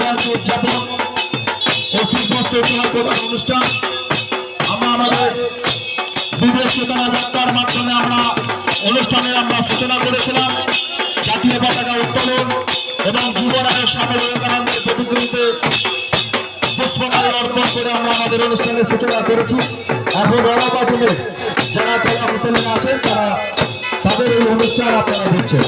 জয়ন্তী উদযাপন ও শীতবস্ত্র উত্তোলন প্রধান অনুষ্ঠান আমরা আমাদের বিবেক চেতনা যাত্রার মাধ্যমে আমরা অনুষ্ঠানের সূচনা করেছিলাম। জাতীয় পতাকা উত্তোলন এবং যুবরায় স্বামী বিবেকানন্দের প্রতিকৃতিতে পুষ্পমাল্য অর্পণ করে আমরা আমাদের অনুষ্ঠানের সূচনা করেছি। এখন রণাপাতিলে যারা কলা কুশলী আছেন তারা তাদের এই অনুষ্ঠান আপনারা দেখছেন।